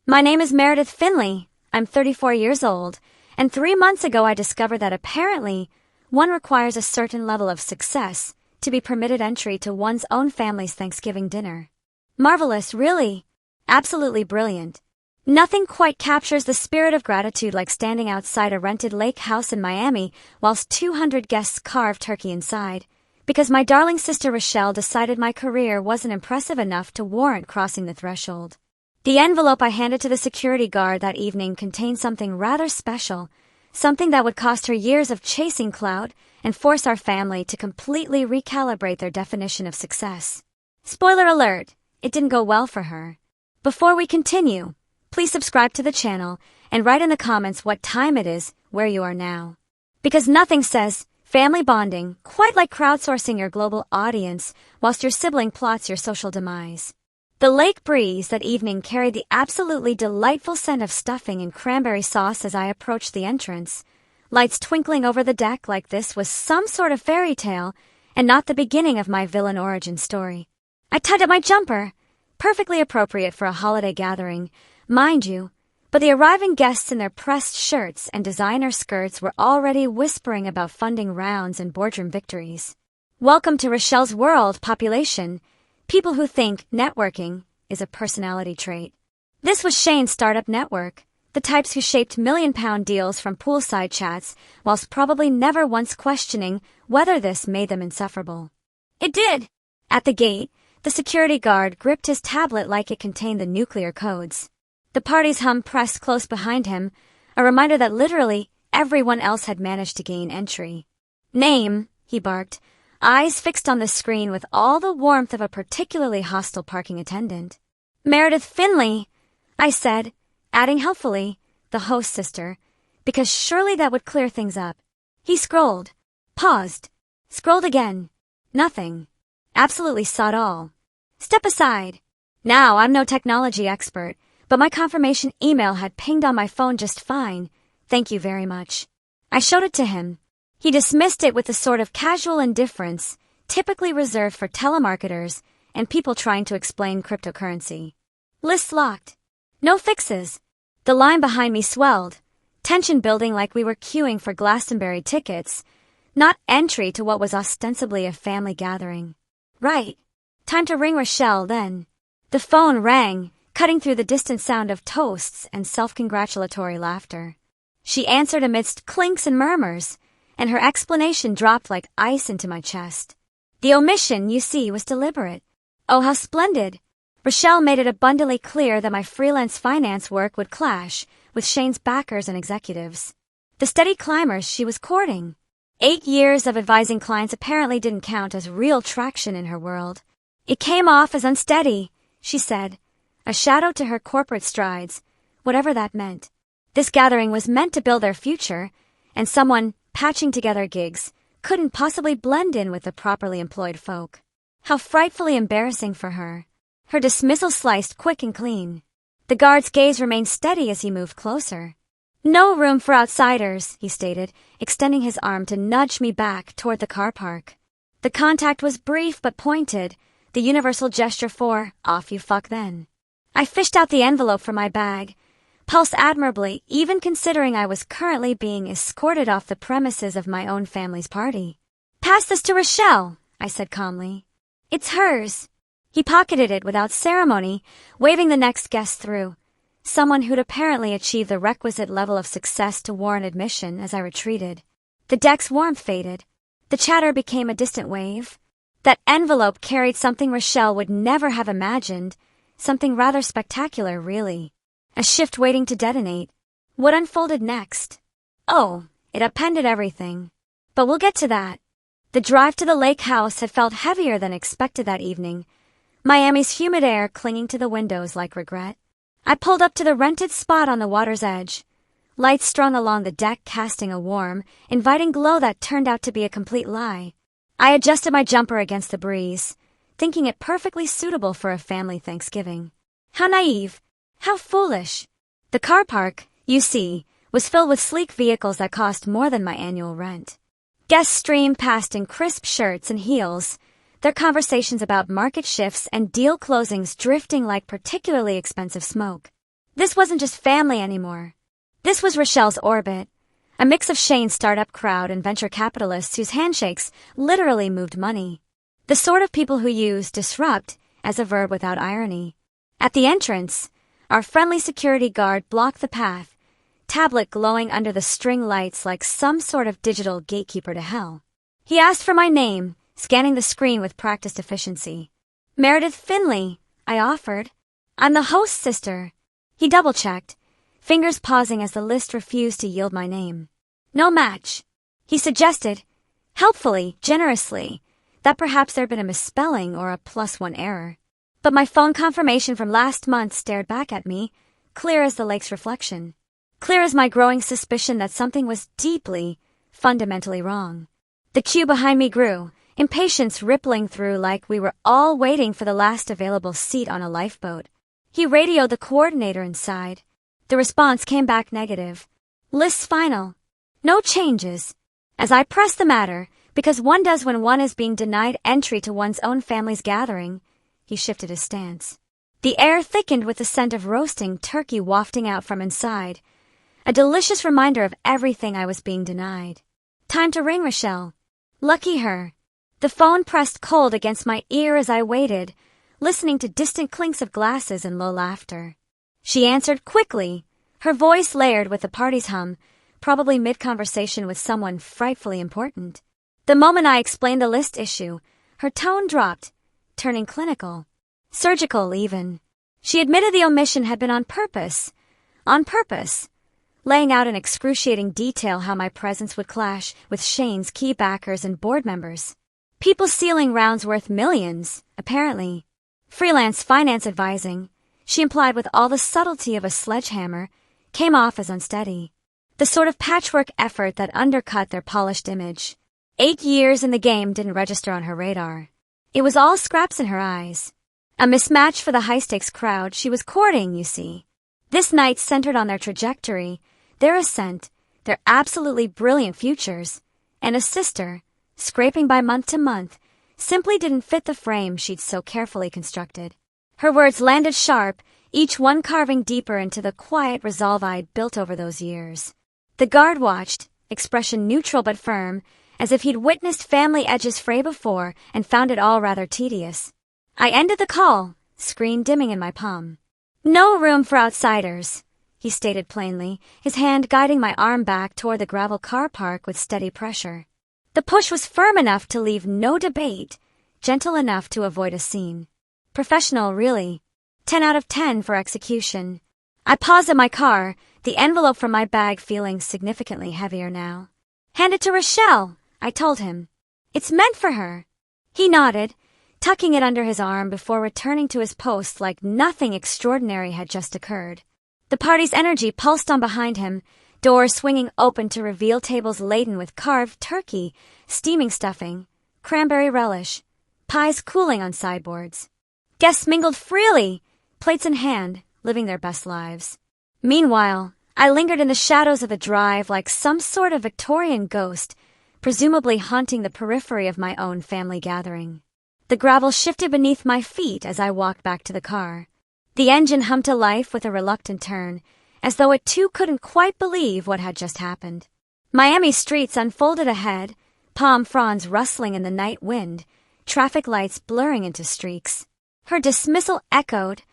My name is Meredith Finley. I'm 34 years old, and 3 months ago I discovered that apparently one requires a certain level of success to be permitted entry to one's own family's Thanksgiving dinner. Marvelous, really. Absolutely brilliant. Nothing quite captures the spirit of gratitude like standing outside a rented lake house in Miami whilst 200 guests carved turkey inside, because my darling sister Rochelle decided my career wasn't impressive enough to warrant crossing the threshold. The envelope I handed to the security guard that evening contained something rather special, something that would cost her years of chasing clout and force our family to completely recalibrate their definition of success. Spoiler alert, it didn't go well for her. Before we continue, please subscribe to the channel and write in the comments what time it is where you are now. Because nothing says family bonding quite like crowdsourcing your global audience whilst your sibling plots your social demise. The lake breeze that evening carried the absolutely delightful scent of stuffing and cranberry sauce as I approached the entrance. Lights twinkling over the deck like this was some sort of fairy tale and not the beginning of my villain origin story. I tugged at my jumper, perfectly appropriate for a holiday gathering, mind you, but the arriving guests in their pressed shirts and designer skirts were already whispering about funding rounds and boardroom victories. Welcome to Rochelle's world, population. People who think networking is a personality trait. This was Shane's startup network, the types who shaped million-pound deals from poolside chats whilst probably never once questioning whether this made them insufferable. It did. At the gate, the security guard gripped his tablet like it contained the nuclear codes. The party's hum pressed close behind him, a reminder that literally everyone else had managed to gain entry. Name, he barked, eyes fixed on the screen with all the warmth of a particularly hostile parking attendant. Meredith Finley, I said, adding helpfully, the host sister, because surely that would clear things up. He scrolled, paused, scrolled again. Nothing. Absolutely sod all. Step aside. Now, I'm no technology expert, but my confirmation email had pinged on my phone just fine. Thank you very much. I showed it to him. He dismissed it with the sort of casual indifference typically reserved for telemarketers and people trying to explain cryptocurrency. List locked. No fixes. The line behind me swelled, tension building like we were queuing for Glastonbury tickets, not entry to what was ostensibly a family gathering. Right. Time to ring Rochelle then. The phone rang, cutting through the distant sound of toasts and self-congratulatory laughter. She answered amidst clinks and murmurs, and her explanation dropped like ice into my chest. The omission, you see, was deliberate. Oh, how splendid! Rochelle made it abundantly clear that my freelance finance work would clash with Shane's backers and executives, the steady climbers she was courting. 8 years of advising clients apparently didn't count as real traction in her world. It came off as unsteady, she said, a shadow to her corporate strides, whatever that meant. This gathering was meant to build their future, and someone patching together gigs couldn't possibly blend in with the properly employed folk. How frightfully embarrassing for her. Her dismissal sliced quick and clean. The guard's gaze remained steady as he moved closer. No room for outsiders, he stated, extending his arm to nudge me back toward the car park. The contact was brief but pointed, the universal gesture for, off you fuck then. I fished out the envelope from my bag, pulsed admirably, even considering I was currently being escorted off the premises of my own family's party. Pass this to Rochelle, I said calmly. It's hers. He pocketed it without ceremony, waving the next guest through, someone who'd apparently achieved the requisite level of success to warrant admission as I retreated. The deck's warmth faded. The chatter became a distant wave. That envelope carried something Rochelle would never have imagined, something rather spectacular, really. A shift waiting to detonate. What unfolded next? Oh, it appended everything. But we'll get to that. The drive to the lake house had felt heavier than expected that evening, Miami's humid air clinging to the windows like regret. I pulled up to the rented spot on the water's edge, lights strung along the deck casting a warm, inviting glow that turned out to be a complete lie. I adjusted my jumper against the breeze, thinking it perfectly suitable for a family Thanksgiving. How naive. How foolish. The car park, you see, was filled with sleek vehicles that cost more than my annual rent. Guests streamed past in crisp shirts and heels, their conversations about market shifts and deal closings drifting like particularly expensive smoke. This wasn't just family anymore. This was Rochelle's orbit, a mix of Shane's startup crowd and venture capitalists whose handshakes literally moved money. The sort of people who use disrupt as a verb without irony. At the entrance, our friendly security guard blocked the path, tablet glowing under the string lights like some sort of digital gatekeeper to hell. He asked for my name, scanning the screen with practiced efficiency. Meredith Finley, I offered. I'm the host's sister. He double-checked, fingers pausing as the list refused to yield my name. No match. He suggested, helpfully, generously, that perhaps there'd been a misspelling or a +1 error. But my phone confirmation from last month stared back at me, clear as the lake's reflection. Clear as my growing suspicion that something was deeply, fundamentally wrong. The queue behind me grew, impatience rippling through like we were all waiting for the last available seat on a lifeboat. He radioed the coordinator inside. The response came back negative. List's final. No changes. As I pressed the matter, because one does when one is being denied entry to one's own family's gathering, he shifted his stance. The air thickened with the scent of roasting turkey wafting out from inside, a delicious reminder of everything I was being denied. Time to ring Rochelle. Lucky her. The phone pressed cold against my ear as I waited, listening to distant clinks of glasses and low laughter. She answered quickly, her voice layered with the party's hum, probably mid-conversation with someone frightfully important. The moment I explained the list issue, her tone dropped, turning clinical. Surgical, even. She admitted the omission had been on purpose. On purpose. Laying out in excruciating detail how my presence would clash with Shane's key backers and board members. People sealing rounds worth millions, apparently. Freelance finance advising, she implied with all the subtlety of a sledgehammer, came off as unsteady. The sort of patchwork effort that undercut their polished image. 8 years in the game didn't register on her radar. It was all scraps in her eyes. A mismatch for the high-stakes crowd she was courting, you see. This night centered on their trajectory, their ascent, their absolutely brilliant futures, and a sister, scraping by month to month, simply didn't fit the frame she'd so carefully constructed. Her words landed sharp, each one carving deeper into the quiet resolve I'd built over those years. The guard watched, expression neutral but firm, as if he'd witnessed family edges fray before and found it all rather tedious. I ended the call, screen dimming in my palm. No room for outsiders, he stated plainly, his hand guiding my arm back toward the gravel car park with steady pressure. The push was firm enough to leave no debate, gentle enough to avoid a scene. Professional, really. 10 out of 10 for execution. I paused at my car, the envelope from my bag feeling significantly heavier now. Hand it to Rochelle, I told him. It's meant for her. He nodded, tucking it under his arm before returning to his post like nothing extraordinary had just occurred. The party's energy pulsed on behind him, doors swinging open to reveal tables laden with carved turkey, steaming stuffing, cranberry relish, pies cooling on sideboards. Guests mingled freely, plates in hand, living their best lives. Meanwhile, I lingered in the shadows of the drive like some sort of Victorian ghost, presumably haunting the periphery of my own family gathering. The gravel shifted beneath my feet as I walked back to the car. The engine hummed to life with a reluctant turn, as though it too couldn't quite believe what had just happened. Miami streets unfolded ahead, palm fronds rustling in the night wind, traffic lights blurring into streaks. Her dismissal echoed,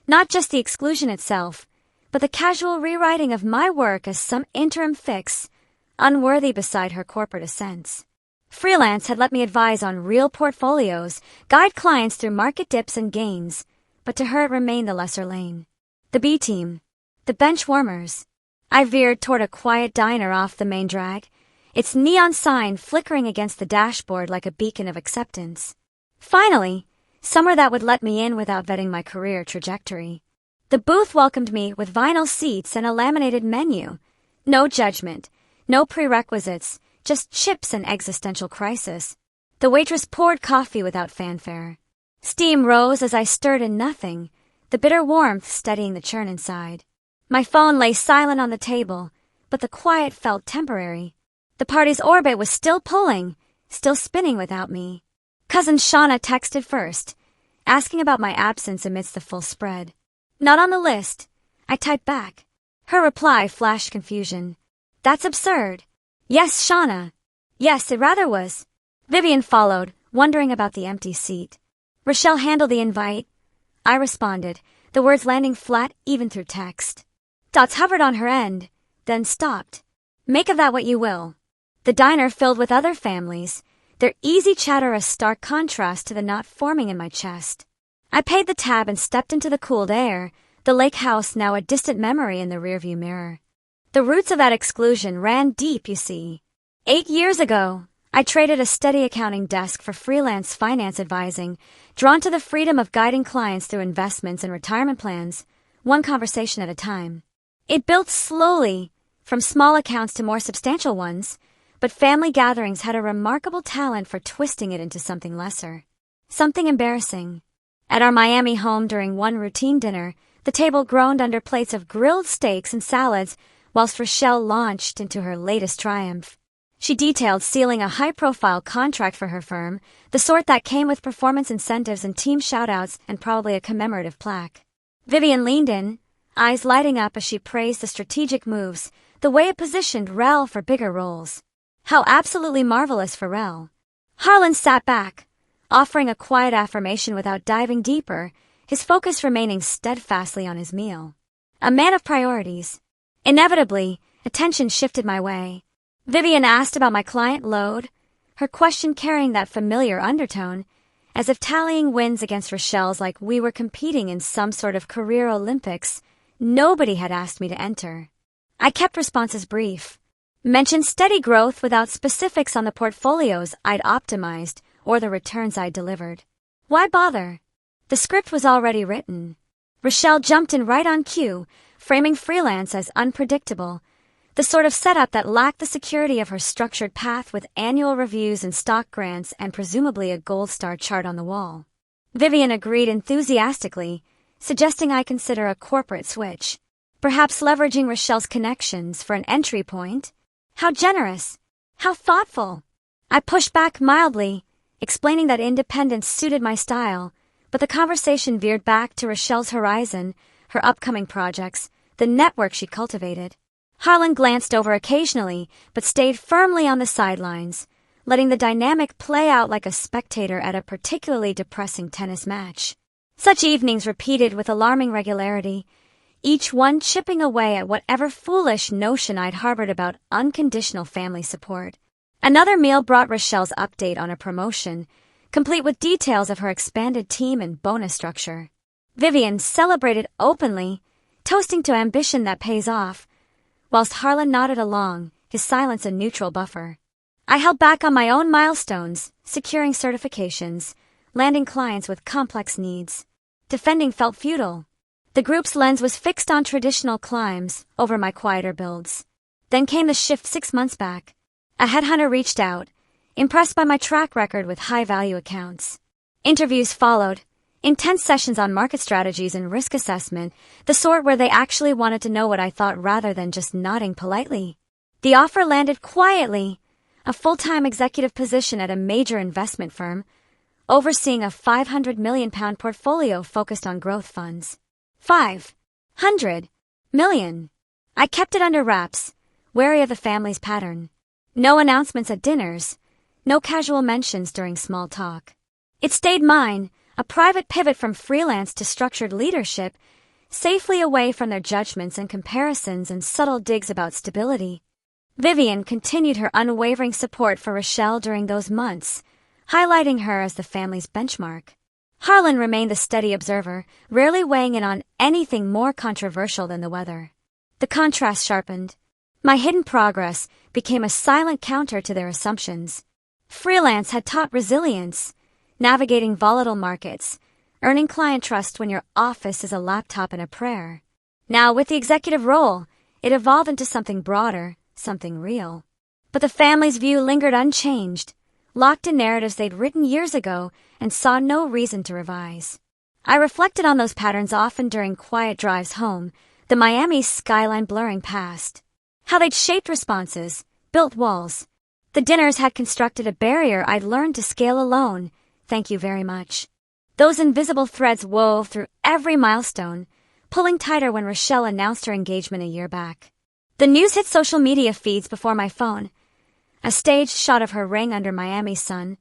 not just the exclusion itself, but the casual rewriting of my work as some interim fix, unworthy beside her corporate ascents. Freelance had let me advise on real portfolios, guide clients through market dips and gains, but to her it remained the lesser lane. The B team. The bench warmers. I veered toward a quiet diner off the main drag, its neon sign flickering against the dashboard like a beacon of acceptance. Finally, somewhere that would let me in without vetting my career trajectory. The booth welcomed me with vinyl seats and a laminated menu. No judgment, no prerequisites, just chips and existential crisis. The waitress poured coffee without fanfare. Steam rose as I stirred in nothing, the bitter warmth steadying the churn inside. My phone lay silent on the table, but the quiet felt temporary. The party's orbit was still pulling, still spinning without me. Cousin Shauna texted first, asking about my absence amidst the full spread. Not on the list. I typed back. Her reply flashed confusion. That's absurd. Yes, Shauna. Yes, it rather was. Vivian followed, wondering about the empty seat. Rochelle handled the invite. I responded, the words landing flat even through text. Dots hovered on her end, then stopped. Make of that what you will. The diner filled with other families, their easy chatter a stark contrast to the knot forming in my chest. I paid the tab and stepped into the cooled air, the lake house now a distant memory in the rearview mirror. The roots of that exclusion ran deep, you see. 8 years ago, I traded a steady accounting desk for freelance finance advising, drawn to the freedom of guiding clients through investments and retirement plans, one conversation at a time. It built slowly, from small accounts to more substantial ones, but family gatherings had a remarkable talent for twisting it into something lesser. Something embarrassing. At our Miami home during one routine dinner, the table groaned under plates of grilled steaks and salads, whilst Rochelle launched into her latest triumph. She detailed sealing a high-profile contract for her firm, the sort that came with performance incentives and team shout-outs and probably a commemorative plaque. Vivian leaned in, eyes lighting up as she praised the strategic moves, the way it positioned Rel for bigger roles. How absolutely marvelous for Rel. Harlan sat back, offering a quiet affirmation without diving deeper, his focus remaining steadfastly on his meal. A man of priorities. Inevitably, attention shifted my way. Vivian asked about my client load, her question carrying that familiar undertone, as if tallying wins against Rochelle's like we were competing in some sort of career Olympics nobody had asked me to enter. I kept responses brief. Mentioned steady growth without specifics on the portfolios I'd optimized or the returns I'd delivered. Why bother? The script was already written. Rochelle jumped in right on cue, framing freelance as unpredictable, the sort of setup that lacked the security of her structured path with annual reviews and stock grants and presumably a gold star chart on the wall. Vivian agreed enthusiastically, suggesting I consider a corporate switch, perhaps leveraging Rochelle's connections for an entry point. How generous! How thoughtful! I pushed back mildly, explaining that independence suited my style, but the conversation veered back to Rochelle's horizon, her upcoming projects, the network she cultivated. Harlan glanced over occasionally, but stayed firmly on the sidelines, letting the dynamic play out like a spectator at a particularly depressing tennis match. Such evenings repeated with alarming regularity, each one chipping away at whatever foolish notion I'd harbored about unconditional family support. Another meal brought Rochelle's update on a promotion, complete with details of her expanded team and bonus structure. Vivian celebrated openly, toasting to ambition that pays off, whilst Harlan nodded along, his silence a neutral buffer. I held back on my own milestones, securing certifications, landing clients with complex needs. Defending felt futile. The group's lens was fixed on traditional climbs over my quieter builds. Then came the shift 6 months back. A headhunter reached out, impressed by my track record with high-value accounts. Interviews followed, intense sessions on market strategies and risk assessment, the sort where they actually wanted to know what I thought rather than just nodding politely. The offer landed quietly, a full-time executive position at a major investment firm, overseeing a £500 million portfolio focused on growth funds. 500 million. I kept it under wraps, wary of the family's pattern. No announcements at dinners, no casual mentions during small talk. It stayed mine, a private pivot from freelance to structured leadership, safely away from their judgments and comparisons and subtle digs about stability. Vivian continued her unwavering support for Rochelle during those months, highlighting her as the family's benchmark. Harlan remained the steady observer, rarely weighing in on anything more controversial than the weather. The contrast sharpened. My hidden progress became a silent counter to their assumptions. Freelance had taught resilience, navigating volatile markets, earning client trust when your office is a laptop and a prayer. Now, with the executive role, it evolved into something broader, something real. But the family's view lingered unchanged, locked in narratives they'd written years ago and saw no reason to revise. I reflected on those patterns often during quiet drives home, the Miami skyline blurring past. How they'd shaped responses, built walls. The dinners had constructed a barrier I'd learned to scale alone. Thank you very much. Those invisible threads wove through every milestone, pulling tighter when Rochelle announced her engagement a year back. The news hit social media feeds before my phone. A staged shot of her ring under Miami sun,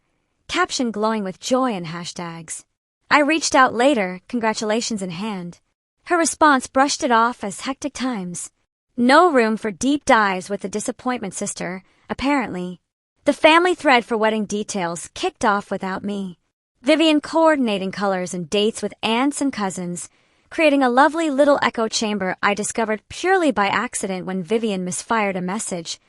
caption glowing with joy and hashtags. I reached out later, congratulations in hand. Her response brushed it off as hectic times. No room for deep dives with the disappointment sister, apparently. The family thread for wedding details kicked off without me. Vivian coordinating colors and dates with aunts and cousins, creating a lovely little echo chamber I discovered purely by accident when Vivian misfired a message,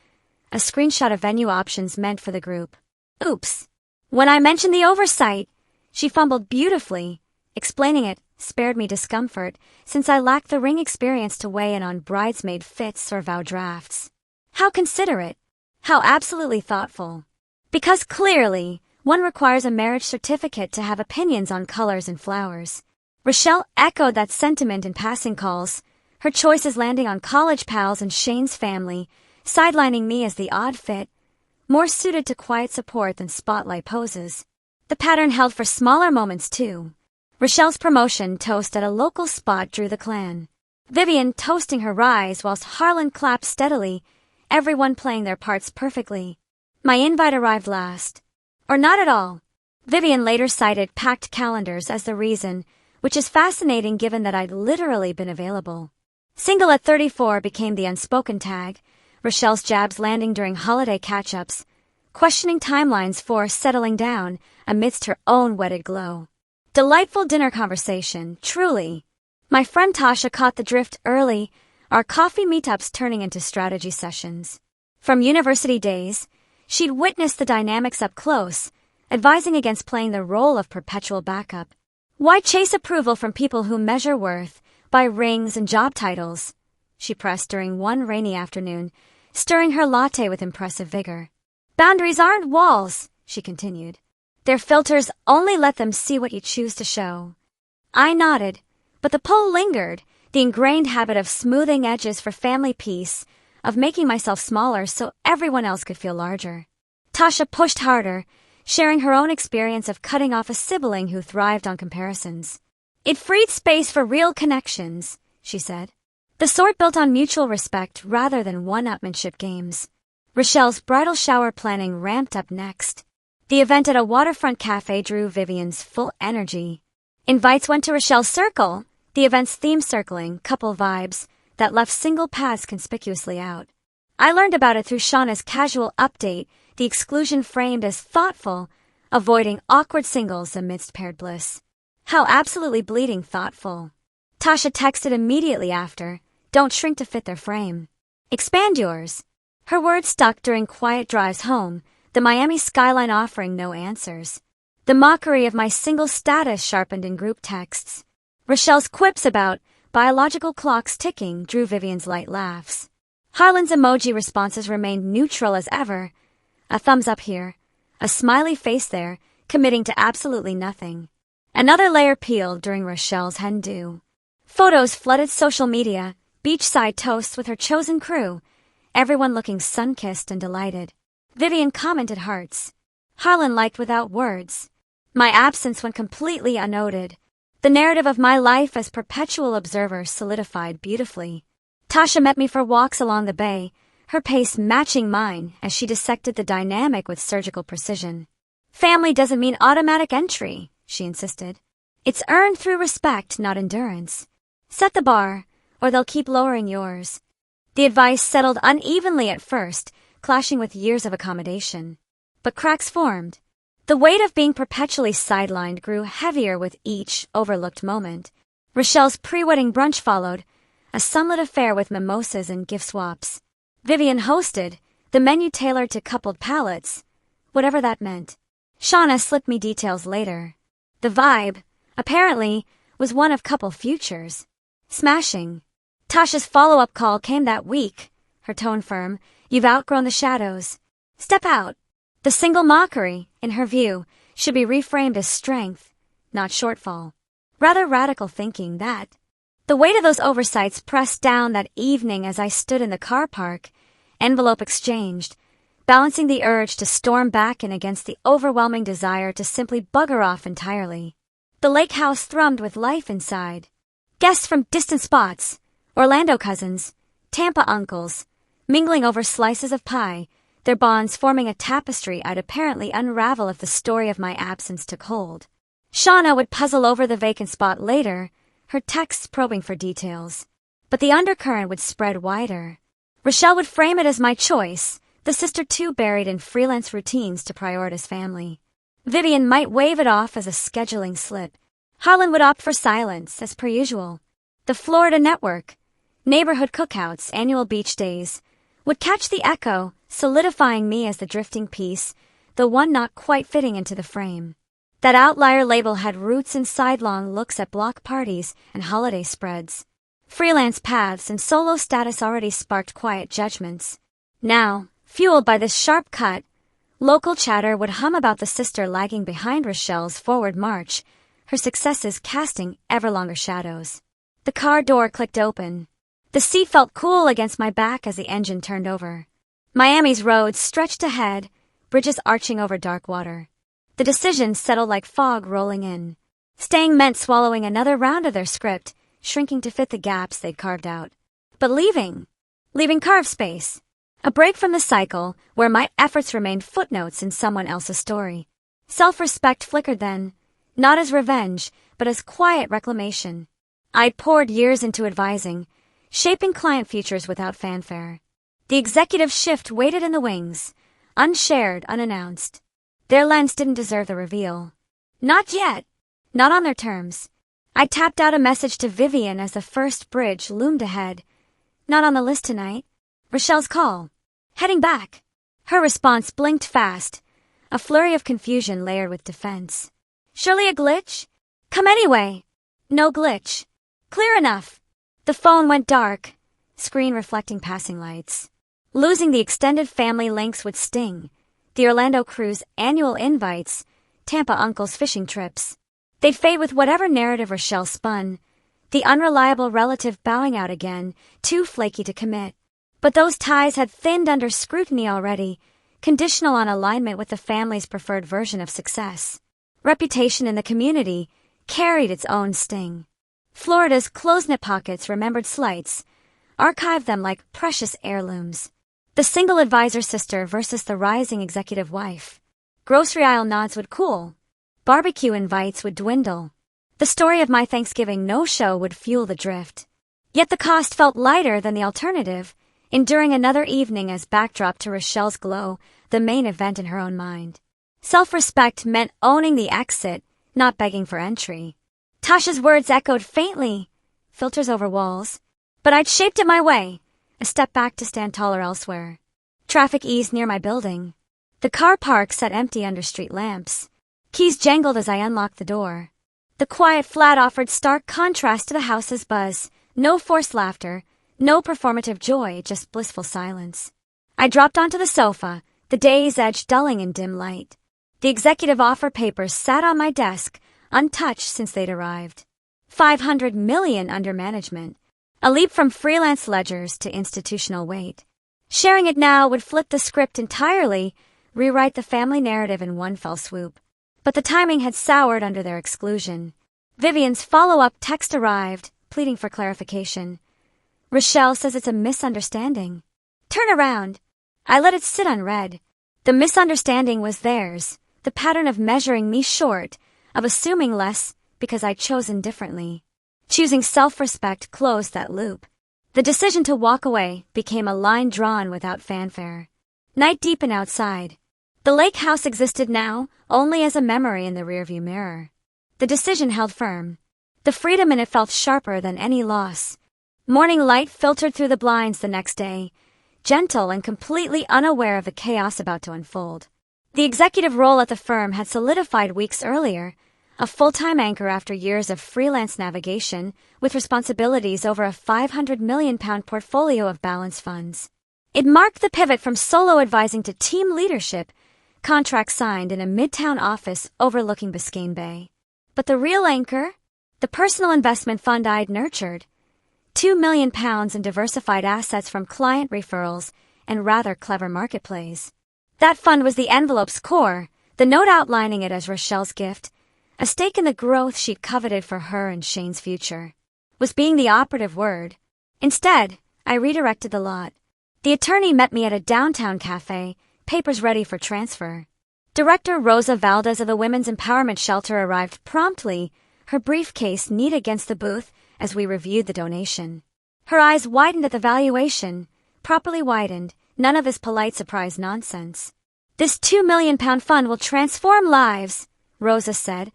a screenshot of venue options meant for the group. Oops. When I mentioned the oversight, she fumbled beautifully. Explaining it spared me discomfort, since I lacked the ring experience to weigh in on bridesmaid fits or vow drafts. How considerate. How absolutely thoughtful. Because clearly, one requires a marriage certificate to have opinions on colors and flowers. Rochelle echoed that sentiment in passing calls, her choices landing on college pals and Shane's family, sidelining me as the odd fit, more suited to quiet support than spotlight poses. The pattern held for smaller moments too. Rochelle's promotion toast at a local spot drew the clan. Vivian toasting her rise whilst Harlan clapped steadily, everyone playing their parts perfectly. My invite arrived last. Or not at all. Vivian later cited packed calendars as the reason, which is fascinating given that I'd literally been available. Single at 34 became the unspoken tag, Rochelle's jabs landing during holiday catch-ups, questioning timelines for settling down amidst her own wedded glow. Delightful dinner conversation, truly. My friend Tasha caught the drift early, our coffee meetups turning into strategy sessions. From university days, she'd witnessed the dynamics up close, advising against playing the role of perpetual backup. Why chase approval from people who measure worth by rings and job titles? She pressed during one rainy afternoon, stirring her latte with impressive vigor. Boundaries aren't walls, she continued. Their filters only let them see what you choose to show. I nodded, but the pull lingered, the ingrained habit of smoothing edges for family peace, of making myself smaller so everyone else could feel larger. Tasha pushed harder, sharing her own experience of cutting off a sibling who thrived on comparisons. It freed space for real connections, she said. The sort built on mutual respect rather than one-upmanship games. Rochelle's bridal shower planning ramped up next. The event at a waterfront cafe drew Vivian's full energy. Invites went to Rochelle's circle, the event's theme circling, couple vibes, that left single paths conspicuously out. I learned about it through Shauna's casual update, the exclusion framed as thoughtful, avoiding awkward singles amidst paired bliss. How absolutely bleeding thoughtful. Tasha texted immediately after, don't shrink to fit their frame. Expand yours. Her words stuck during quiet drives home, the Miami skyline offering no answers. The mockery of my single status sharpened in group texts. Rochelle's quips about biological clocks ticking drew Vivian's light laughs. Harlan's emoji responses remained neutral as ever. A thumbs up here, a smiley face there, committing to absolutely nothing. Another layer peeled during Rochelle's hen-do. Photos flooded social media, beachside toasts with her chosen crew, everyone looking sun-kissed and delighted. Vivian commented hearts. Harlan liked without words. My absence went completely unnoted. The narrative of my life as perpetual observer solidified beautifully. Tasha met me for walks along the bay, her pace matching mine as she dissected the dynamic with surgical precision. Family doesn't mean automatic entry, she insisted. It's earned through respect, not endurance. Set the bar, or they'll keep lowering yours. The advice settled unevenly at first, clashing with years of accommodation. But cracks formed. The weight of being perpetually sidelined grew heavier with each overlooked moment. Rochelle's pre-wedding brunch followed, a sunlit affair with mimosas and gift swaps. Vivian hosted, the menu tailored to coupled palates, whatever that meant. Shauna slipped me details later. The vibe, apparently, was one of couple futures. Smashing. Tasha's follow-up call came that week, her tone firm. You've outgrown the shadows. Step out. The single mockery, in her view, should be reframed as strength, not shortfall. Rather radical thinking, that. The weight of those oversights pressed down that evening as I stood in the car park, envelope exchanged, balancing the urge to storm back in against the overwhelming desire to simply bugger off entirely. The lake house thrummed with life inside. Guests from distant spots, Orlando cousins, Tampa uncles, mingling over slices of pie, their bonds forming a tapestry I'd apparently unravel if the story of my absence took hold. Shauna would puzzle over the vacant spot later, her texts probing for details. But the undercurrent would spread wider. Rochelle would frame it as my choice, the sister too buried in freelance routines to prioritize family. Vivian might wave it off as a scheduling slip. Harlan would opt for silence, as per usual. The Florida network, neighborhood cookouts, annual beach days, would catch the echo, solidifying me as the drifting piece, the one not quite fitting into the frame. That outlier label had roots in sidelong looks at block parties and holiday spreads. Freelance paths and solo status already sparked quiet judgments. Now, fueled by this sharp cut, local chatter would hum about the sister lagging behind Rochelle's forward march, her successes casting ever longer shadows. The car door clicked open. The seat felt cool against my back as the engine turned over. Miami's roads stretched ahead, bridges arching over dark water. The decision settled like fog rolling in. Staying meant swallowing another round of their script, shrinking to fit the gaps they'd carved out. But leaving carved space. A break from the cycle, where my efforts remained footnotes in someone else's story. Self-respect flickered then, not as revenge, but as quiet reclamation. I'd poured years into advising, shaping client futures without fanfare. The executive shift waited in the wings, unshared, unannounced. Their lens didn't deserve the reveal. Not yet. Not on their terms. I tapped out a message to Vivian as the first bridge loomed ahead. Not on the list tonight. Rochelle's call. Heading back. Her response blinked fast, a flurry of confusion layered with defense. Surely a glitch? Come anyway. No glitch. Clear enough. The phone went dark, screen reflecting passing lights. Losing the extended family links would sting. The Orlando crew's annual invites, Tampa uncle's fishing trips. They'd fade with whatever narrative Rochelle spun, the unreliable relative bowing out again, too flaky to commit. But those ties had thinned under scrutiny already, conditional on alignment with the family's preferred version of success. Reputation in the community carried its own sting. Florida's close-knit pockets remembered slights, archived them like precious heirlooms. The single advisor sister versus the rising executive wife. Grocery aisle nods would cool. Barbecue invites would dwindle. The story of my Thanksgiving no-show would fuel the drift. Yet the cost felt lighter than the alternative, enduring another evening as backdrop to Rochelle's glow, the main event in her own mind. Self-respect meant owning the exit, not begging for entry. Tasha's words echoed faintly, filters over walls. But I'd shaped it my way, a step back to stand taller elsewhere. Traffic eased near my building. The car park sat empty under street lamps. Keys jangled as I unlocked the door. The quiet flat offered stark contrast to the house's buzz. No forced laughter, no performative joy, just blissful silence. I dropped onto the sofa, the day's edge dulling in dim light. The executive offer papers sat on my desk, untouched since they'd arrived. 500 million under management. A leap from freelance ledgers to institutional weight. Sharing it now would flip the script entirely, rewrite the family narrative in one fell swoop. But the timing had soured under their exclusion. Vivian's follow-up text arrived, pleading for clarification. Rochelle says it's a misunderstanding. Turn around. I let it sit unread. The misunderstanding was theirs, the pattern of measuring me short, of assuming less because I'd chosen differently. Choosing self-respect closed that loop. The decision to walk away became a line drawn without fanfare. Night deepened outside. The lake house existed now only as a memory in the rearview mirror. The decision held firm. The freedom in it felt sharper than any loss. Morning light filtered through the blinds the next day, gentle and completely unaware of the chaos about to unfold. The executive role at the firm had solidified weeks earlier, a full-time anchor after years of freelance navigation with responsibilities over a £500 million portfolio of balanced funds. It marked the pivot from solo advising to team leadership, contract signed in a midtown office overlooking Biscayne Bay. But the real anchor? The personal investment fund I'd nurtured. £2 million in diversified assets from client referrals and rather clever market plays. That fund was the envelope's core, the note outlining it as Rochelle's gift, a stake in the growth she'd coveted for her and Shane's future. was being the operative word. Instead, I redirected the lot. The attorney met me at a downtown cafe, papers ready for transfer. Director Rosa Valdez of the Women's Empowerment Shelter arrived promptly, her briefcase neat against the booth as we reviewed the donation. Her eyes widened at the valuation, properly widened, none of this polite surprise nonsense. "This £2 million fund will transform lives," Rosa said,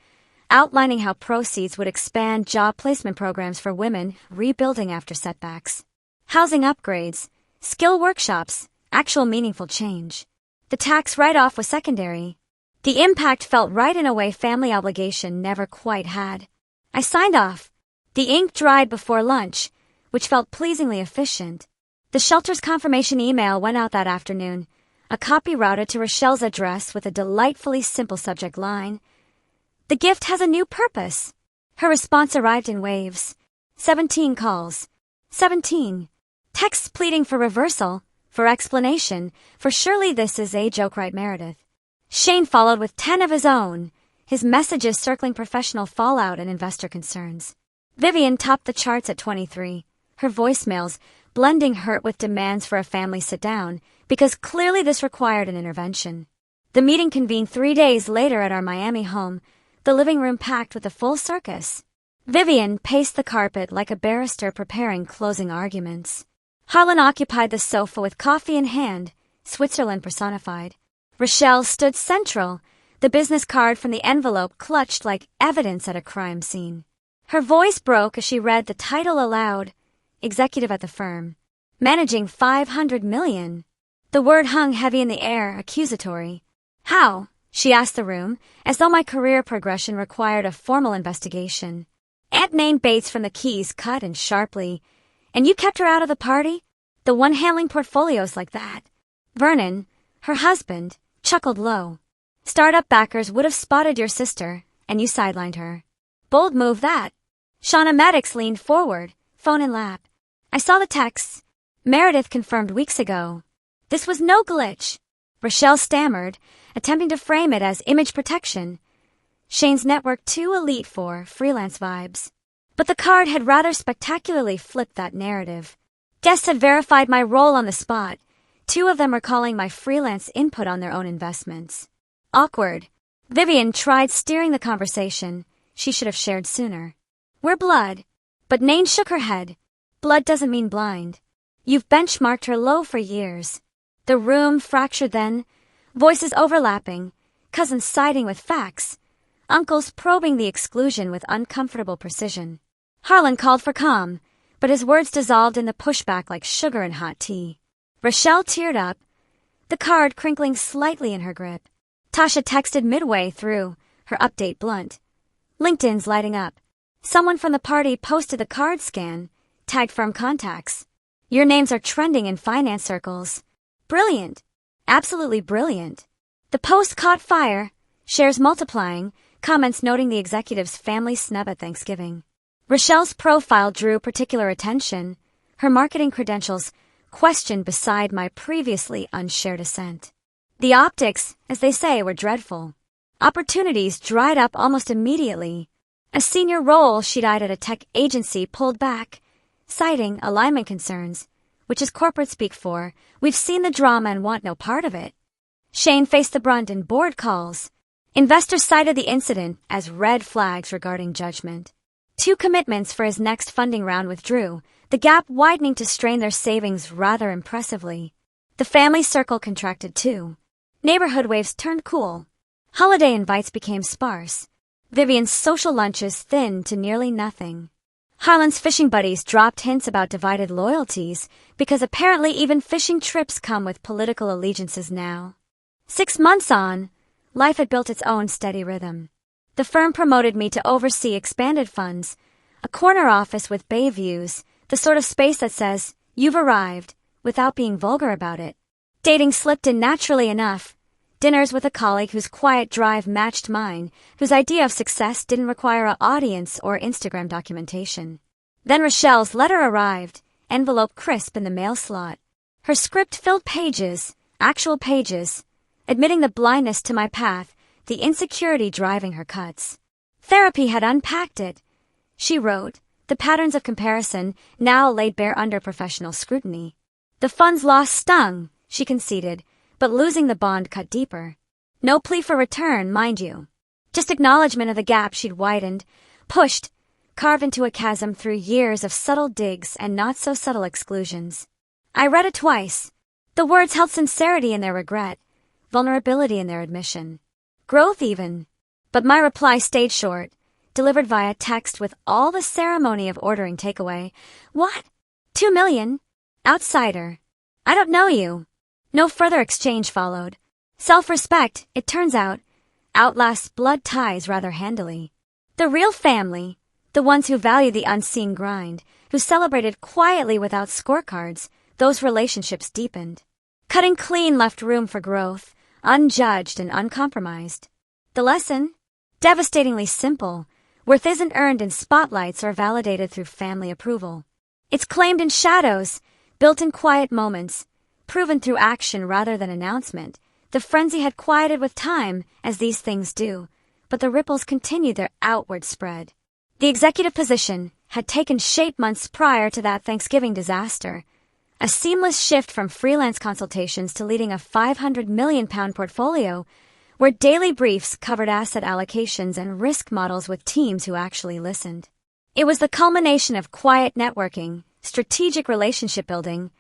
outlining how proceeds would expand job placement programs for women rebuilding after setbacks. Housing upgrades, skill workshops, actual meaningful change. The tax write-off was secondary. The impact felt right in a way family obligation never quite had. I signed off. The ink dried before lunch, which felt pleasingly efficient. The shelter's confirmation email went out that afternoon, a copy routed to Rochelle's address with a delightfully simple subject line. "The gift has a new purpose." Her response arrived in waves. 17 calls. 17. Texts pleading for reversal, for explanation, for surely this is a joke, right, Meredith? Shane followed with 10 of his own, his messages circling professional fallout and investor concerns. Vivian topped the charts at 23, her voicemails blending hurt with demands for a family sit-down, because clearly this required an intervention. The meeting convened 3 days later at our Miami home, the living room packed with a full circus. Vivian paced the carpet like a barrister preparing closing arguments. Harlan occupied the sofa with coffee in hand, Switzerland personified. Rochelle stood central, the business card from the envelope clutched like evidence at a crime scene. Her voice broke as she read the title aloud, executive at the firm, managing $500 million. The word hung heavy in the air, accusatory. "How?" she asked the room, as though my career progression required a formal investigation. Aunt Nain Bates from the Keys cut in sharply. "And you kept her out of the party? The one handling portfolios like that?" Vernon, her husband, chuckled low. "Startup backers would have spotted your sister, and you sidelined her." "Bold move, that." Shauna Maddox leaned forward, phone in lap. "I saw the texts. Meredith confirmed weeks ago. This was no glitch." Rochelle stammered, attempting to frame it as image protection. Shane's network too elite for freelance vibes. But the card had rather spectacularly flipped that narrative. Guests had verified my role on the spot, 2 of them recalling my freelance input on their own investments. Awkward. Vivian tried steering the conversation. She should have shared sooner. "We're blood." But Nain shook her head. "Blood doesn't mean blind. You've benchmarked her low for years." The room fractured then, voices overlapping, cousins siding with facts, uncles probing the exclusion with uncomfortable precision. Harlan called for calm, but his words dissolved in the pushback like sugar in hot tea. Rochelle teared up, the card crinkling slightly in her grip. Tasha texted midway through, her update blunt. LinkedIn's lighting up. Someone from the party posted the card scan, tagged firm contacts. "Your names are trending in finance circles." Brilliant. Absolutely brilliant. The post caught fire, shares multiplying, comments noting the executive's family snub at Thanksgiving. Rochelle's profile drew particular attention, her marketing credentials questioned beside my previously unshared assent. The optics, as they say, were dreadful. Opportunities dried up almost immediately. A senior role she'd eyed at a tech agency pulled back, citing alignment concerns, which is corporate speak for, "We've seen the drama and want no part of it." Shane faced the brunt in board calls. Investors cited the incident as red flags regarding judgment. 2 commitments for his next funding round withdrew, the gap widening to strain their savings rather impressively. The family circle contracted too. Neighborhood waves turned cool. Holiday invites became sparse. Vivian's social lunches thinned to nearly nothing. Harlan's fishing buddies dropped hints about divided loyalties, because apparently even fishing trips come with political allegiances now. 6 months on, life had built its own steady rhythm. The firm promoted me to oversee expanded funds, a corner office with bay views, the sort of space that says, "You've arrived," without being vulgar about it. Dating slipped in naturally enough. Dinners with a colleague whose quiet drive matched mine, whose idea of success didn't require an audience or Instagram documentation. Then Rochelle's letter arrived, envelope crisp in the mail slot. Her script-filled pages, actual pages, admitting the blindness to my path, the insecurity driving her cuts. Therapy had unpacked it. She wrote, the patterns of comparison now laid bare under professional scrutiny. The fund's loss stung, she conceded, but losing the bond cut deeper. No plea for return, mind you. Just acknowledgement of the gap she'd widened, pushed, carved into a chasm through years of subtle digs and not-so-subtle exclusions. I read it twice. The words held sincerity in their regret, vulnerability in their admission, growth even. But my reply stayed short, delivered via text with all the ceremony of ordering takeaway. What? 2 million? Outsider. I don't know you. No further exchange followed. Self-respect, it turns out, outlasts blood ties rather handily. The real family, the ones who value the unseen grind, who celebrated quietly without scorecards, those relationships deepened. Cutting clean left room for growth, unjudged and uncompromised. The lesson? Devastatingly simple. Worth isn't earned in spotlights or validated through family approval. It's claimed in shadows, built in quiet moments, proven through action rather than announcement. The frenzy had quieted with time, as these things do, but the ripples continued their outward spread. The executive position had taken shape months prior to that Thanksgiving disaster. A seamless shift from freelance consultations to leading a £500 million portfolio, where daily briefs covered asset allocations and risk models with teams who actually listened. It was the culmination of quiet networking, strategic relationship building,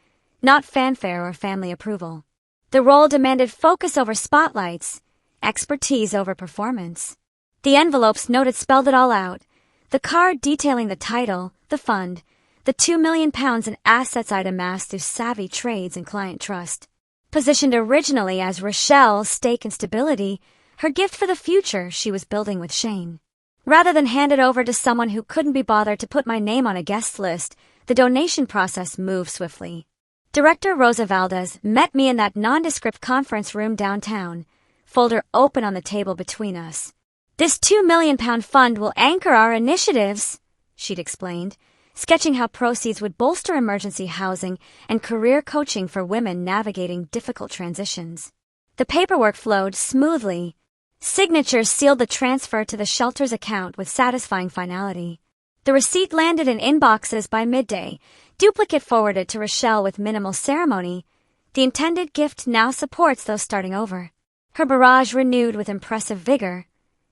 not fanfare or family approval. The role demanded focus over spotlights, expertise over performance. The envelopes noted spelled it all out. The card detailing the title, the fund, the £2 million in assets I'd amassed through savvy trades and client trust. Positioned originally as Rochelle's stake and stability, her gift for the future she was building with Shane. Rather than hand it over to someone who couldn't be bothered to put my name on a guest list, the donation process moved swiftly. Director Rosa Valdez met me in that nondescript conference room downtown, folder open on the table between us. This £2 million fund will anchor our initiatives, she'd explained, sketching how proceeds would bolster emergency housing and career coaching for women navigating difficult transitions. The paperwork flowed smoothly. Signatures sealed the transfer to the shelter's account with satisfying finality. The receipt landed in inboxes by midday, duplicate forwarded to Rochelle with minimal ceremony. The intended gift now supports those starting over. Her barrage renewed with impressive vigor.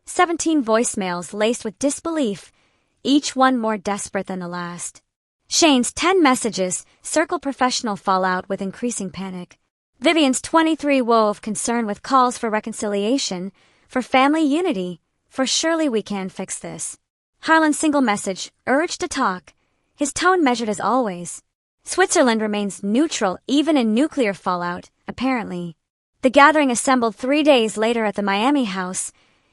17 voicemails laced with disbelief, each one more desperate than the last. Shane's 10 messages circled professional fallout with increasing panic. Vivian's 23 wove concern with calls for reconciliation, for family unity, for surely we can fix this. Harlan's single message urged to talk, his tone measured as always. Switzerland remains neutral even in nuclear fallout, apparently. The gathering assembled 3 days later at the Miami house,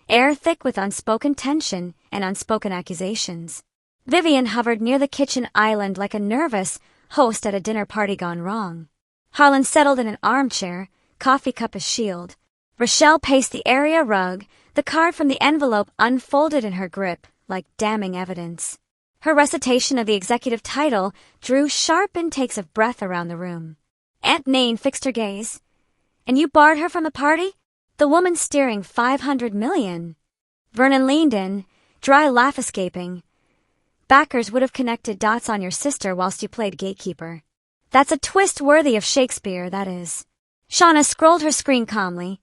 air thick with unspoken tension and unspoken accusations. Vivian hovered near the kitchen island like a nervous host at a dinner party gone wrong. Harlan settled in an armchair, coffee cup as shield. Rochelle paced the area rug, the card from the envelope unfolded in her grip like damning evidence. Her recitation of the executive title drew sharp intakes of breath around the room. Aunt Nain fixed her gaze. And you barred her from the party? The woman steering $500 million. Vernon leaned in, dry laugh escaping. Backers would have connected dots on your sister whilst you played gatekeeper. That's a twist worthy of Shakespeare, that is. Shauna scrolled her screen calmly.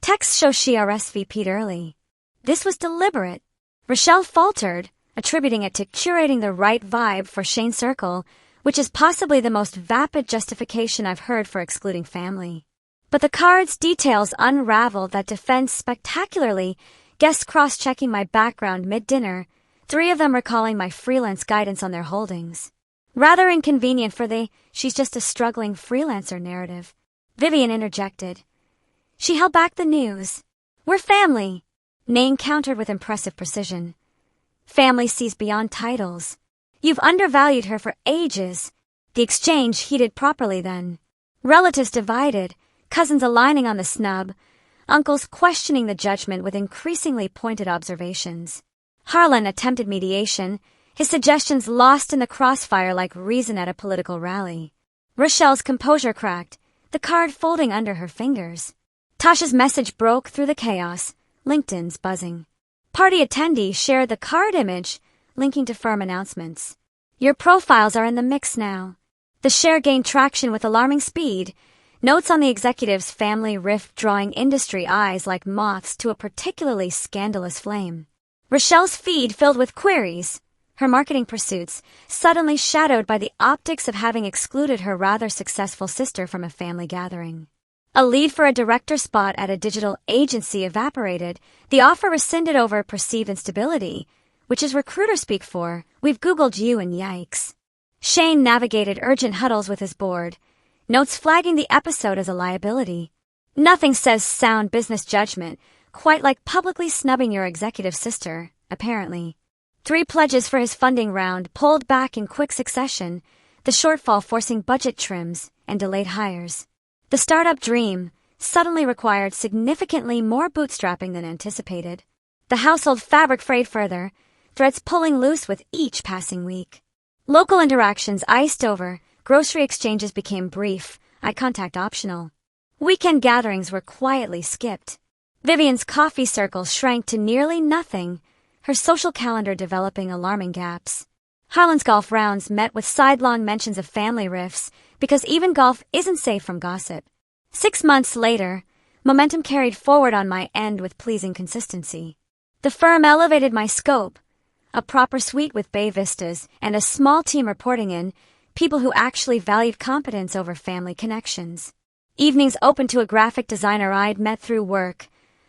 Texts show she RSVP'd early. This was deliberate. Rochelle faltered, attributing it to curating the right vibe for Shane's circle, which is possibly the most vapid justification I've heard for excluding family. But the card's details unraveled that defense spectacularly, guests cross-checking my background mid-dinner, 3 of them recalling my freelance guidance on their holdings. Rather inconvenient for the she's just a struggling freelancer narrative. Vivian interjected. She held back the news. We're family, Nain countered with impressive precision. Family sees beyond titles. You've undervalued her for ages. The exchange heated properly then. Relatives divided, cousins aligning on the snub, uncles questioning the judgment with increasingly pointed observations. Harlan attempted mediation, his suggestions lost in the crossfire like reason at a political rally. Rochelle's composure cracked, the card folding under her fingers. Tasha's message broke through the chaos, LinkedIn's buzzing. Party attendees shared the card image, linking to firm announcements. Your profiles are in the mix now. The share gained traction with alarming speed. Notes on the executive's family rift drawing industry eyes like moths to a particularly scandalous flame. Rochelle's feed filled with queries, her marketing pursuits suddenly shadowed by the optics of having excluded her rather successful sister from a family gathering. A lead for a director spot at a digital agency evaporated, the offer rescinded over perceived instability, which is recruiter speak for, "We've Googled you and yikes." Shane navigated urgent huddles with his board, notes flagging the episode as a liability. Nothing says sound business judgment quite like publicly snubbing your executive sister, apparently. 3 pledges for his funding round pulled back in quick succession, the shortfall forcing budget trims and delayed hires. The startup dream suddenly required significantly more bootstrapping than anticipated. The household fabric frayed further, threads pulling loose with each passing week. Local interactions iced over, grocery exchanges became brief, eye contact optional. Weekend gatherings were quietly skipped. Vivian's coffee circle shrank to nearly nothing, her social calendar developing alarming gaps. Harlan's golf rounds met with sidelong mentions of family rifts, because even golf isn't safe from gossip. 6 months later, momentum carried forward on my end with pleasing consistency. The firm elevated my scope, a proper suite with bay vistas and a small team reporting in, people who actually valued competence over family connections. Evenings open to a graphic designer I'd met through work,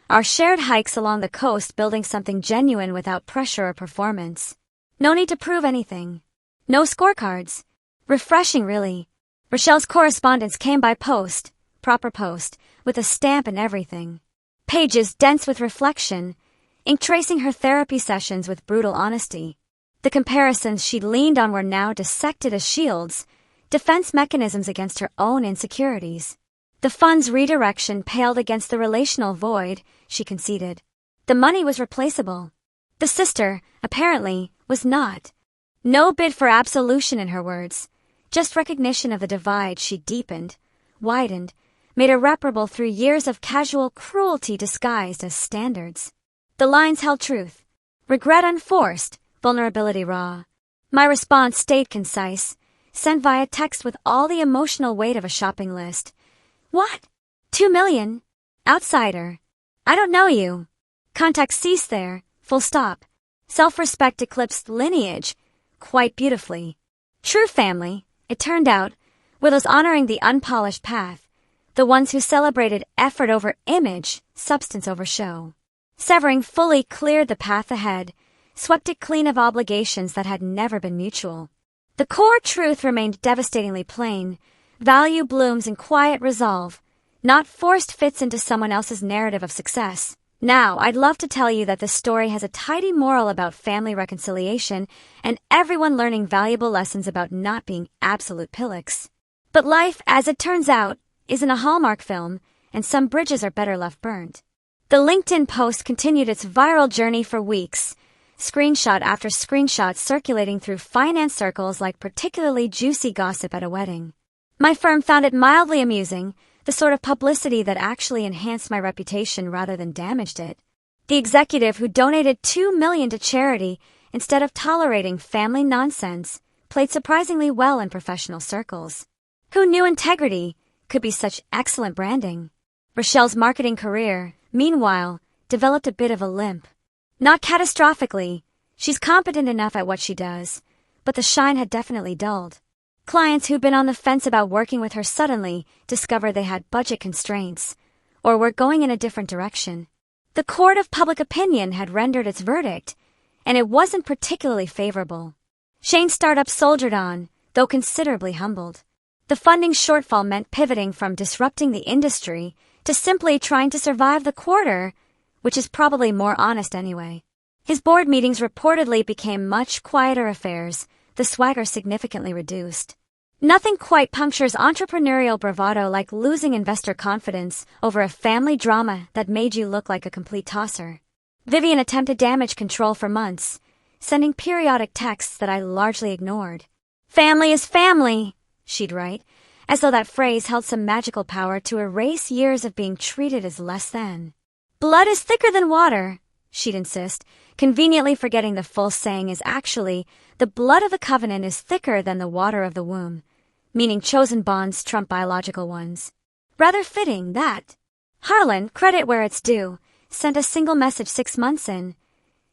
our shared hikes along the coast building something genuine without pressure or performance. No need to prove anything. No scorecards. Refreshing, really. Rochelle's correspondence came by post, proper post, with a stamp and everything. Pages dense with reflection, ink tracing her therapy sessions with brutal honesty. The comparisons she'd leaned on were now dissected as shields, defense mechanisms against her own insecurities. The fund's redirection paled against the relational void, she conceded. The money was replaceable. The sister, apparently, was not. No bid for absolution in her words, just recognition of the divide she deepened, widened, made irreparable through years of casual cruelty disguised as standards. The lines held truth. Regret unforced, vulnerability raw. My response stayed concise, sent via text with all the emotional weight of a shopping list. What? 2 million? Outsider. I don't know you. Contact ceased there, full stop. Self-respect eclipsed lineage, quite beautifully. True family, it turned out, were those honoring the unpolished path, the ones who celebrated effort over image, substance over show. Severing fully cleared the path ahead, swept it clean of obligations that had never been mutual. The core truth remained devastatingly plain. Value blooms in quiet resolve, not forced fits into someone else's narrative of success. Now, I'd love to tell you that this story has a tidy moral about family reconciliation and everyone learning valuable lessons about not being absolute pillocks. But life, as it turns out, isn't a Hallmark film, and some bridges are better left burnt. The LinkedIn post continued its viral journey for weeks, screenshot after screenshot circulating through finance circles like particularly juicy gossip at a wedding. My firm found it mildly amusing, the sort of publicity that actually enhanced my reputation rather than damaged it. The executive who donated $2 million to charity instead of tolerating family nonsense played surprisingly well in professional circles. Who knew integrity could be such excellent branding? Rochelle's marketing career, meanwhile, developed a bit of a limp. Not catastrophically, she's competent enough at what she does, but the shine had definitely dulled. Clients who'd been on the fence about working with her suddenly discovered they had budget constraints, or were going in a different direction. The court of public opinion had rendered its verdict, and it wasn't particularly favorable. Shane's startup soldiered on, though considerably humbled. The funding shortfall meant pivoting from disrupting the industry to simply trying to survive the quarter, which is probably more honest anyway. His board meetings reportedly became much quieter affairs, the swagger significantly reduced. Nothing quite punctures entrepreneurial bravado like losing investor confidence over a family drama that made you look like a complete tosser. Vivian attempted damage control for months, sending periodic texts that I largely ignored. "Family is family," she'd write, as though that phrase held some magical power to erase years of being treated as less than. "Blood is thicker than water," she'd insist, conveniently forgetting the full saying is actually, the blood of the covenant is thicker than the water of the womb, meaning chosen bonds trump biological ones. Rather fitting that. Harlan, credit where it's due, sent a single message 6 months in.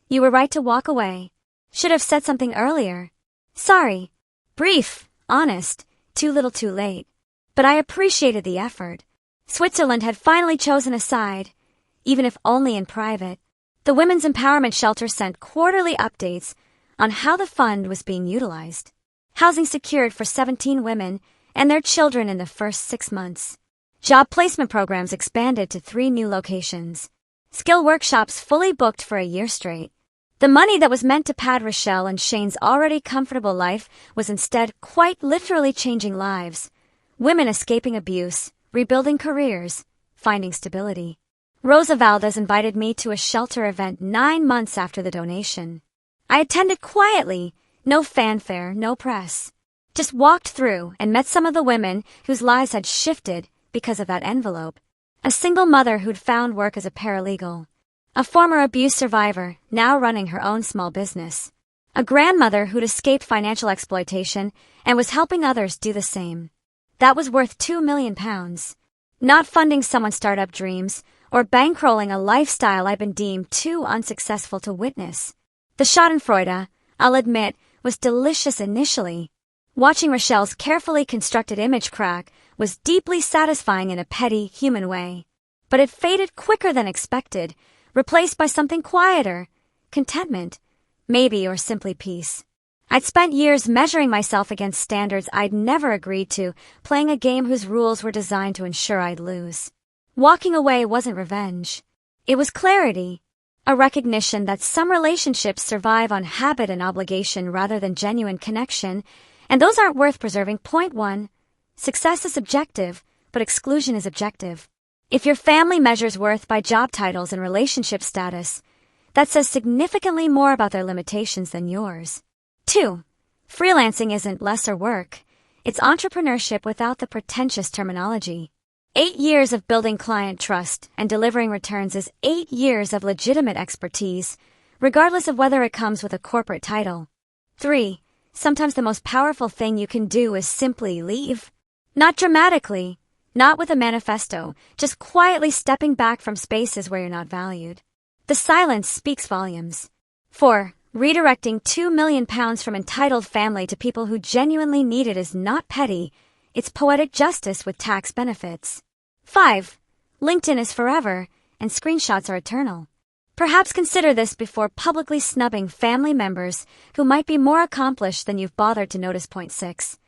You were right to walk away. Should have said something earlier. Sorry. Brief, honest, too little too late. But I appreciated the effort. Switzerland had finally chosen a side, even if only in private. The Women's Empowerment Shelter sent quarterly updates on how the fund was being utilized. Housing secured for 17 women and their children in the first 6 months. Job placement programs expanded to 3 new locations. Skill workshops fully booked for a year straight. The money that was meant to pad Rochelle and Shane's already comfortable life was instead quite literally changing lives. Women escaping abuse, rebuilding careers, finding stability. Rosa Valdez invited me to a shelter event 9 months after the donation. I attended quietly, no fanfare, no press. Just walked through and met some of the women whose lives had shifted because of that envelope. A single mother who'd found work as a paralegal. A former abuse survivor, now running her own small business. A grandmother who'd escaped financial exploitation and was helping others do the same. That was worth £2 million. Not funding someone's startup dreams or bankrolling a lifestyle I'd been deemed too unsuccessful to witness. The schadenfreude, I'll admit, was delicious initially. Watching Rochelle's carefully constructed image crack was deeply satisfying in a petty, human way. But it faded quicker than expected, replaced by something quieter, contentment, maybe, or simply peace. I'd spent years measuring myself against standards I'd never agreed to, playing a game whose rules were designed to ensure I'd lose. Walking away wasn't revenge. It was clarity, a recognition that some relationships survive on habit and obligation rather than genuine connection, and those aren't worth preserving. Point 1. Success is subjective, but exclusion is objective. If your family measures worth by job titles and relationship status, that says significantly more about their limitations than yours. 2. Freelancing isn't lesser work. It's entrepreneurship without the pretentious terminology. 8 years of building client trust and delivering returns is 8 years of legitimate expertise, regardless of whether it comes with a corporate title. 3. Sometimes the most powerful thing you can do is simply leave. Not dramatically, not with a manifesto, just quietly stepping back from spaces where you're not valued. The silence speaks volumes. 4. Redirecting £2 million from entitled family to people who genuinely need it is not petty, it's poetic justice with tax benefits. 5. LinkedIn is forever, and screenshots are eternal. Perhaps consider this before publicly snubbing family members who might be more accomplished than you've bothered to notice. Point 6.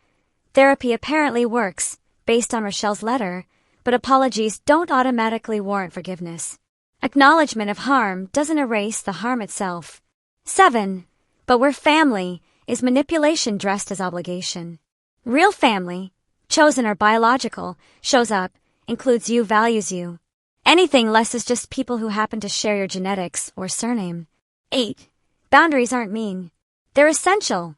Therapy apparently works, based on Rochelle's letter, but apologies don't automatically warrant forgiveness. Acknowledgement of harm doesn't erase the harm itself. 7. But we're family is manipulation dressed as obligation. Real family, chosen or biological, shows up, includes you, values you. Anything less is just people who happen to share your genetics or surname. 8. Boundaries aren't mean. They're essential.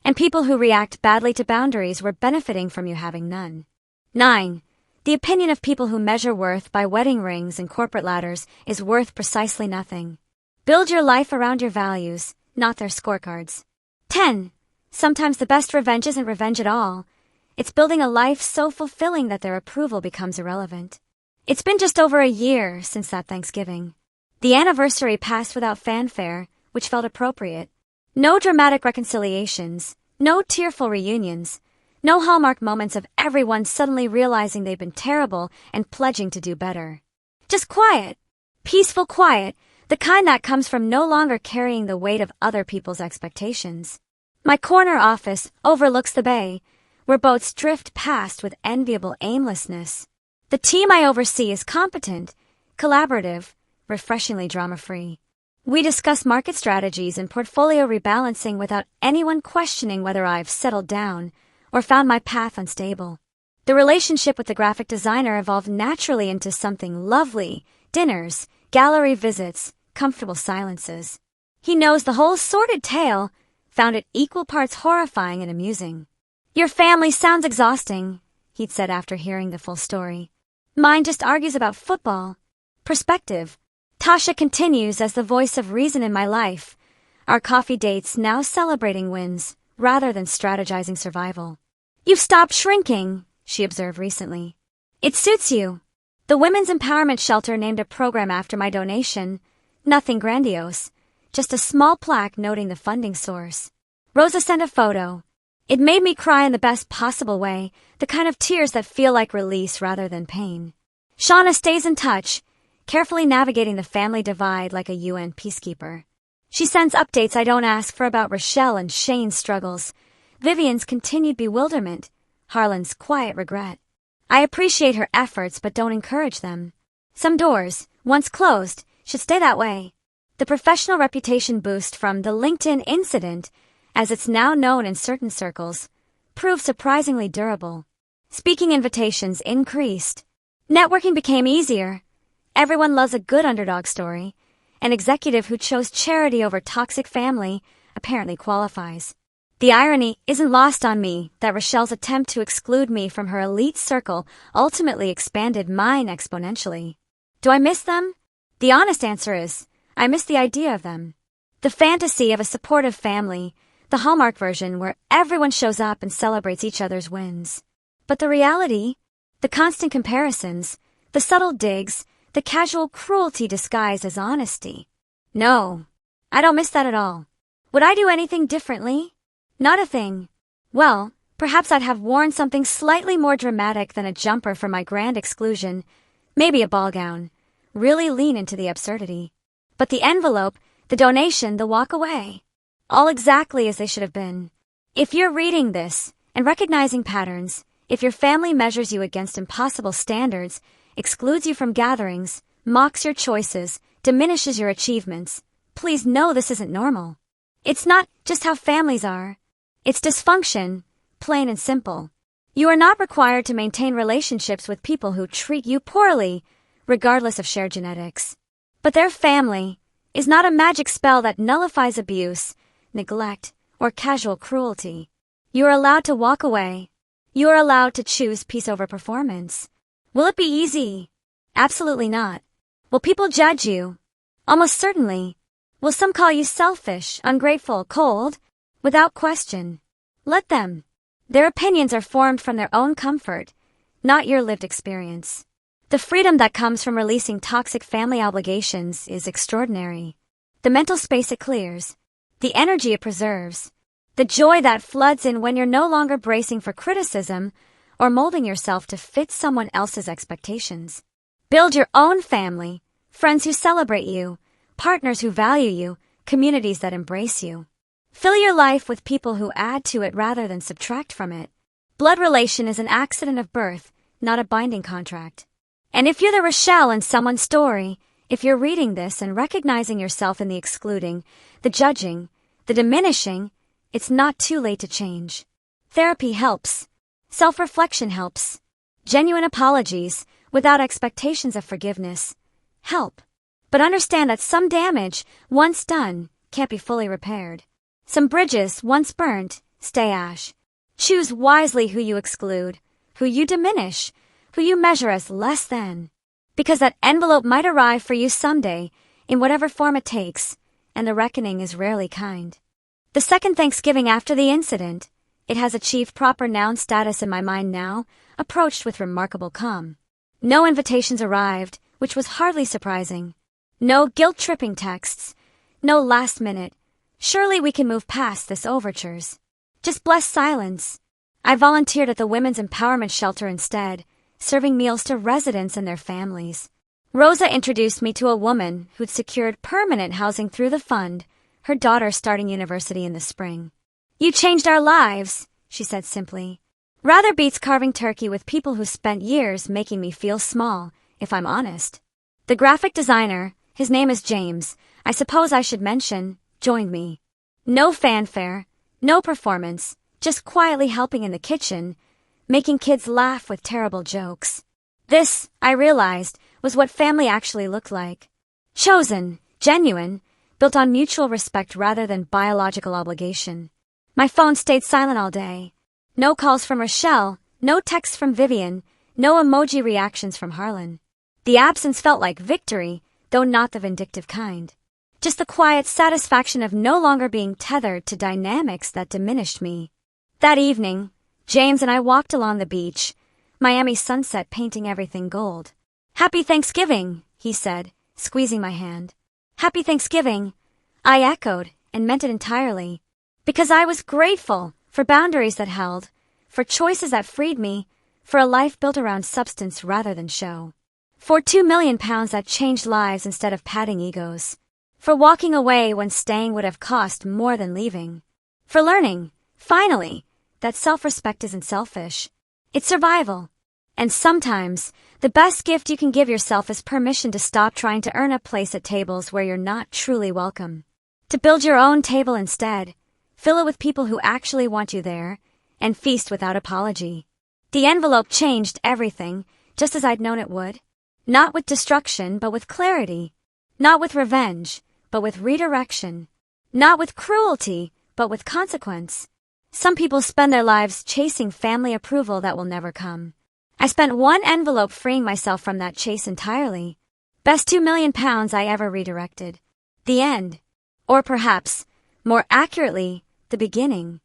And people who react badly to boundaries were benefiting from you having none. 9. The opinion of people who measure worth by wedding rings and corporate ladders is worth precisely nothing. Build your life around your values, not their scorecards. 10. Sometimes the best revenge isn't revenge at all. It's building a life so fulfilling that their approval becomes irrelevant. It's been just over a year since that Thanksgiving. The anniversary passed without fanfare, which felt appropriate. No dramatic reconciliations, no tearful reunions, no hallmark moments of everyone suddenly realizing they've been terrible and pledging to do better. Just quiet, peaceful quiet, the kind that comes from no longer carrying the weight of other people's expectations. My corner office overlooks the bay, where boats drift past with enviable aimlessness. The team I oversee is competent, collaborative, refreshingly drama-free. We discuss market strategies and portfolio rebalancing without anyone questioning whether I've settled down or found my path unstable. The relationship with the graphic designer evolved naturally into something lovely: dinners, gallery visits, comfortable silences. He knows the whole sordid tale, found it equal parts horrifying and amusing. Your family sounds exhausting, he'd said after hearing the full story. Mine just argues about football. Perspective. Tasha continues as the voice of reason in my life. Our coffee dates now celebrating wins, rather than strategizing survival. You've stopped shrinking, she observed recently. It suits you. The Women's Empowerment Shelter named a program after my donation. Nothing grandiose, just a small plaque noting the funding source. Rosa sent a photo. It made me cry in the best possible way, the kind of tears that feel like release rather than pain. Shauna stays in touch, carefully navigating the family divide like a UN peacekeeper. She sends updates I don't ask for about Rochelle and Shane's struggles, Vivian's continued bewilderment, Harlan's quiet regret. I appreciate her efforts but don't encourage them. Some doors, once closed, should stay that way. The professional reputation boost from the LinkedIn incident, as it's now known in certain circles, proved surprisingly durable. Speaking invitations increased. Networking became easier. Everyone loves a good underdog story. An executive who chose charity over toxic family apparently qualifies. The irony isn't lost on me that Rochelle's attempt to exclude me from her elite circle ultimately expanded mine exponentially. Do I miss them? The honest answer is, I miss the idea of them. The fantasy of a supportive family, the Hallmark version where everyone shows up and celebrates each other's wins. But the reality, the constant comparisons, the subtle digs, the casual cruelty disguised as honesty. No, I don't miss that at all. Would I do anything differently? Not a thing. Well, perhaps I'd have worn something slightly more dramatic than a jumper for my grand exclusion, maybe a ball gown. Really lean into the absurdity. But the envelope, the donation, the walk away. All exactly as they should have been. If you're reading this and recognizing patterns, if your family measures you against impossible standards, excludes you from gatherings, mocks your choices, diminishes your achievements, please know this isn't normal. It's not just how families are. It's dysfunction, plain and simple. You are not required to maintain relationships with people who treat you poorly, regardless of shared genetics. But their family is not a magic spell that nullifies abuse, neglect, or casual cruelty. You are allowed to walk away. You are allowed to choose peace over performance. Will it be easy? Absolutely not. Will people judge you? Almost certainly. Will some call you selfish, ungrateful, cold? Without question. Let them. Their opinions are formed from their own comfort, not your lived experience. The freedom that comes from releasing toxic family obligations is extraordinary. The mental space it clears, the energy it preserves, the joy that floods in when you're no longer bracing for criticism or molding yourself to fit someone else's expectations. Build your own family, friends who celebrate you, partners who value you, communities that embrace you. Fill your life with people who add to it rather than subtract from it. Blood relation is an accident of birth, not a binding contract. And if you're the Rochelle in someone's story, if you're reading this and recognizing yourself in the excluding, the judging, the diminishing, it's not too late to change. Therapy helps. Self-reflection helps. Genuine apologies, without expectations of forgiveness, help. But understand that some damage, once done, can't be fully repaired. Some bridges, once burnt, stay ash. Choose wisely who you exclude, who you diminish, who you measure as less than. Because that envelope might arrive for you someday, in whatever form it takes, and the reckoning is rarely kind. The second Thanksgiving after the incident, it has achieved proper noun status in my mind now, approached with remarkable calm. No invitations arrived, which was hardly surprising. No guilt-tripping texts. No last-minute, surely we can move past this overtures. Just blessed silence. I volunteered at the Women's Empowerment Shelter instead, serving meals to residents and their families. Rosa introduced me to a woman who'd secured permanent housing through the fund, her daughter starting university in the spring. You changed our lives, she said simply. Rather beats carving turkey with people who spent years making me feel small, if I'm honest. The graphic designer, his name is James, I suppose I should mention, joined me. No fanfare, no performance, just quietly helping in the kitchen, making kids laugh with terrible jokes. This, I realized, was what family actually looked like. Chosen, genuine, built on mutual respect rather than biological obligation. My phone stayed silent all day. No calls from Rochelle, no texts from Vivian, no emoji reactions from Harlan. The absence felt like victory, though not the vindictive kind. Just the quiet satisfaction of no longer being tethered to dynamics that diminished me. That evening, James and I walked along the beach, Miami sunset painting everything gold. "Happy Thanksgiving," he said, squeezing my hand. "Happy Thanksgiving," I echoed and meant it entirely. Because I was grateful for boundaries that held, for choices that freed me, for a life built around substance rather than show. For 2 million pounds that changed lives instead of padding egos. For walking away when staying would have cost more than leaving. For learning, finally, that self-respect isn't selfish. It's survival. And sometimes, the best gift you can give yourself is permission to stop trying to earn a place at tables where you're not truly welcome. To build your own table instead, fill it with people who actually want you there, and feast without apology. The envelope changed everything, just as I'd known it would. Not with destruction, but with clarity. Not with revenge, but with redirection. Not with cruelty, but with consequence. Some people spend their lives chasing family approval that will never come. I spent one envelope freeing myself from that chase entirely. Best 2 million pounds I ever redirected. The end. Or perhaps, more accurately, the beginning.